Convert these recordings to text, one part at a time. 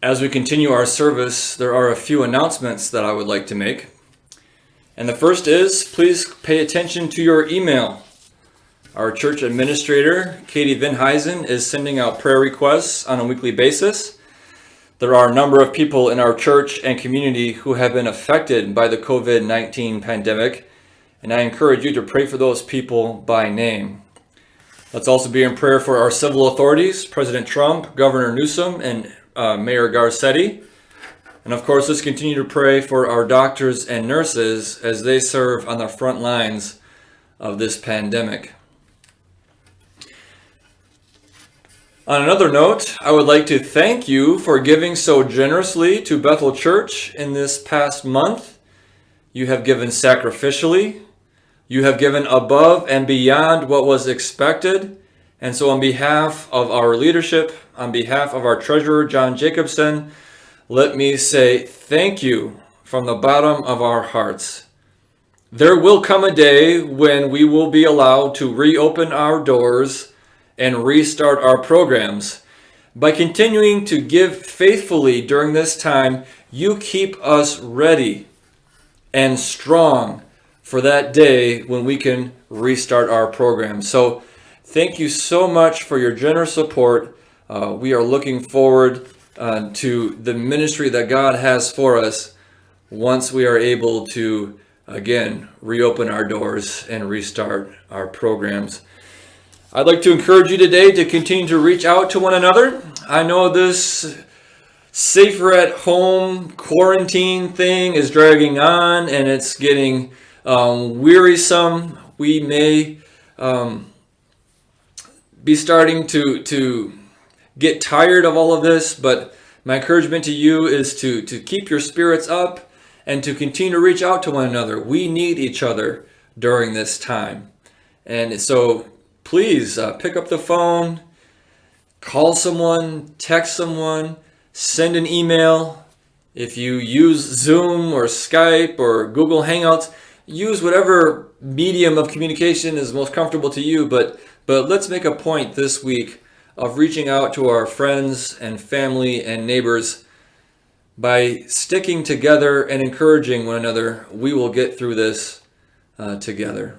As we continue our service, there are a few announcements that I would like to make. And the first is, please pay attention to your email. Our church administrator, Katie Vinheisen, is sending out prayer requests on a weekly basis. There are a number of people in our church and community who have been affected by the COVID-19 pandemic, and I encourage you to pray for those people by name. Let's also be in prayer for our civil authorities, President Trump, Governor Newsom, and Mayor Garcetti. And of course, let's continue to pray for our doctors and nurses as they serve on the front lines of this pandemic. On another note, I would like to thank you for giving so generously to Bethel Church in this past month. You have given sacrificially. You have given above and beyond what was expected. And so on behalf of our leadership, on behalf of our treasurer, John Jacobson, let me say thank you from the bottom of our hearts. There will come a day when we will be allowed to reopen our doors and restart our programs. By continuing to give faithfully during this time, you keep us ready and strong for that day when we can restart our program. So thank you so much for your generous support. We are looking forward to the ministry that God has for us once we are able to, again, reopen our doors and restart our programs. I'd like to encourage you today to continue to reach out to one another. I know this safer at home quarantine thing is dragging on and it's getting wearisome. We may be starting to get tired of all of this, but my encouragement to you is to keep your spirits up and to continue to reach out to one another. We need each other during this time. And so please pick up the phone, call someone, text someone, send an email. If you use Zoom or Skype or Google Hangouts, use whatever medium of communication is most comfortable to you, but let's make a point this week of reaching out to our friends and family and neighbors. By sticking together and encouraging one another, we will get through this together.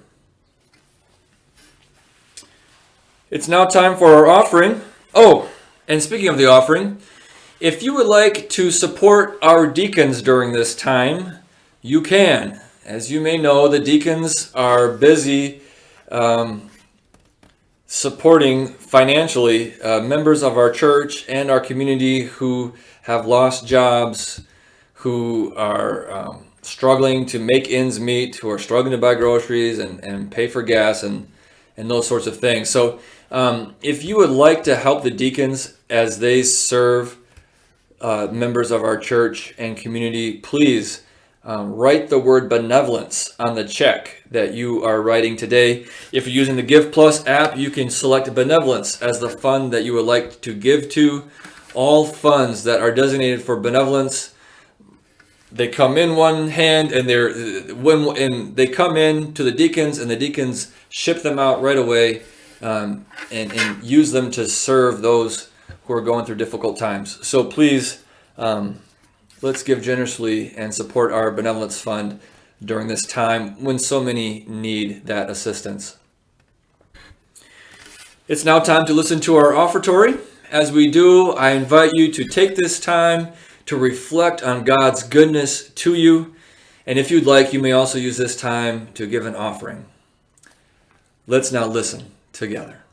It's now time for our offering. Oh, and speaking of the offering, if you would like to support our deacons during this time, you can. As you may know, the deacons are busy supporting financially members of our church and our community who have lost jobs, who are struggling to make ends meet, who are struggling to buy groceries and pay for gas and those sorts of things. So if you would like to help the deacons as they serve members of our church and community, please write the word benevolence on the check that you are writing today. If you're using the Give Plus app, you can select benevolence as the fund that you would like to give to. All funds that are designated for benevolence, they come in one hand and they come in to the deacons, and the deacons ship them out right away and use them to serve those who are going through difficult times. So please, let's give generously and support our benevolence fund during this time when so many need that assistance. It's now time to listen to our offertory. As we do, I invite you to take this time to reflect on God's goodness to you. And if you'd like, you may also use this time to give an offering. Let's now listen together.